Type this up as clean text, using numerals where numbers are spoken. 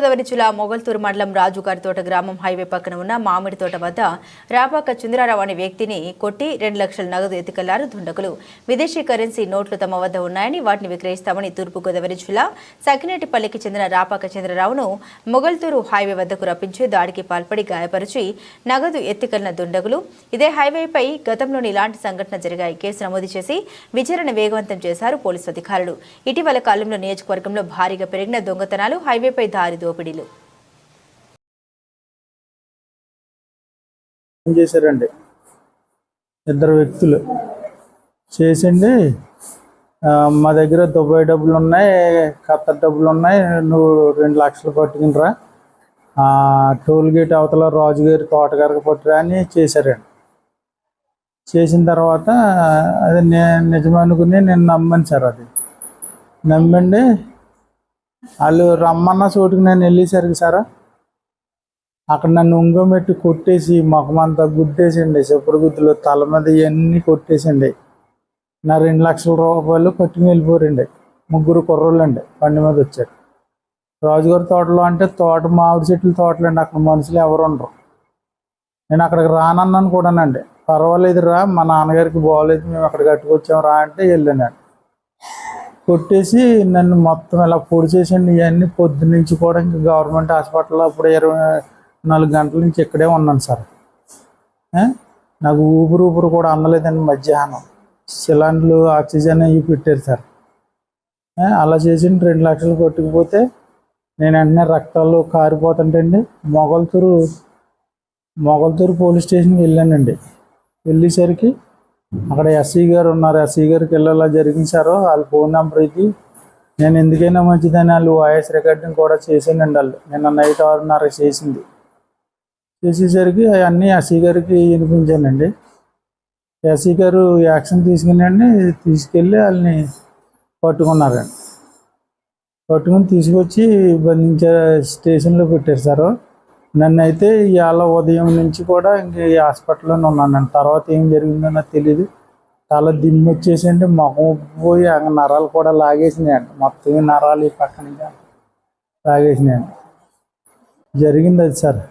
తూర్పుగోదావరి జిల్లా మొగల్తూరు మండలం రాజుగారితోట గ్రామం హైవే పక్కన ఉన్న మామిడి తోట వద్ద రాపాక చంద్రారావు అనే వ్యక్తిని కొట్టి 2 లక్షల నగదు ఎత్తుకెళ్లారు దుండగులు. విదేశీ కరెన్సీ నోట్లు తమ వద్ద ఉన్నాయని వాటిని విక్రయిస్తామని తూర్పుగోదావరి జిల్లా సకినేటిపల్లికి చెందిన రాపాక చంద్రరావును మొగల్తూరు హైవే వద్దకు రప్పించి దాడికి పాల్పడి గాయపరిచి నగదు ఎత్తుకెళ్లిన దుండగులు ఇదే హైవేపై గతంలోని ఇలాంటి సంఘటన జరిగాయి. కేసు నమోదు చేసి విచారణ వేగవంతం చేశారు పోలీసు అధికారులు. ఇటీవల కాలంలో నియోజకవర్గంలో భారీగా పెరిగిన దొంగతనాలు, హైవేపై దారి దోపిడీలు చేశారండి. 2 వ్యక్తులు చేసిండి మా దగ్గర దుబాయ్ డబ్బులు ఉన్నాయి, ఖత్తర్ డబ్బులు ఉన్నాయి, నువ్వు 2 లక్షలు పట్టుకునిరా, టోల్ గేట్ అవతల రాజుగారి తోటగారికి పట్టురా అని చేశారండి. చేసిన తర్వాత అది నిజమనుకుని నేను నమ్మను సార్. అది నమ్మండి వాళ్ళు రమ్మన్న చోటుకి నేను వెళ్ళేసరికి సార్ అక్కడ నన్ను ఉంగమెట్టి కొట్టేసి మొఖమంతా గుద్దేసండి. చెప్పుడు గుద్దులు తల మీద ఇవన్నీ కొట్టేసండి. నా 2 లక్షల రూపాయలు పట్టుకుని వెళ్ళిపోరండి. 3 కుర్రోళ్ళండి బండి మీద వచ్చారు. రాజుగారి తోటలో అంటే తోట మామిడి చెట్ల తోటలండి, అక్కడ మనుషులు ఎవరు ఉండరు. నేను అక్కడికి రానన్నాను కూడానండి. పర్వాలేదు రా, మా నాన్నగారికి బాగోలేదు, మేము అక్కడికి కట్టుకొచ్చాం రా అంటే వెళ్ళానండి. కొట్టేసి నన్ను మొత్తం ఇలా పొడి చేసండి. ఇవన్నీ పొద్దున్నుంచి కూడా ఇంకా గవర్నమెంట్ హాస్పిటల్లో అప్పుడు 24 గంటల నుంచి ఇక్కడే ఉన్నాను సార్. నాకు ఊపిరి కూడా అందలేదండి. మధ్యాహ్నం సిలిండర్లు ఆక్సిజన్ అవి పెట్టారు సార్. అలా చేసి 2 లక్షలు కొట్టుకుపోతే నేను వెంటనే రక్తాలు కారిపోతుంటే అండి మొగల్తూరు పోలీస్ స్టేషన్కి వెళ్ళానండి. వెళ్ళేసరికి అక్కడ ఎస్సీ గారు ఉన్నారు. ఎస్సీ గారికి వెళ్ళేలా జరిగించారో వాళ్ళ ఫోన్ నెంబర్ ఇది. నేను ఎందుకైనా మంచిదని వాళ్ళు వాయిస్ రికార్డింగ్ కూడా చేశానండి. వాళ్ళు నిన్న నైట్ 6:30 చేసింది. చేసేసరికి అవన్నీ ఎస్సీ గారికి వినిపించానండి. ఎస్సీ గారు యాక్షన్ తీసుకెళ్ళి వాళ్ళని పట్టుకున్నారండి. పట్టుకుని తీసుకొచ్చి బంధించే స్టేషన్లో పెట్టారు సార్. నన్ను అయితే ఇవాళ ఉదయం నుంచి కూడా ఇంక ఈ హాస్పిటల్లోనే ఉన్నాను. తర్వాత ఏం జరిగిందో నాకు తెలియదు. తల దిమ్మి వచ్చేసి మొఖం పోయి నరాలు కూడా లాగేసినాయండి. మొత్తం నరాలు ఈ పక్క నుంచి లాగేసినాయండి. జరిగింది అది సార్.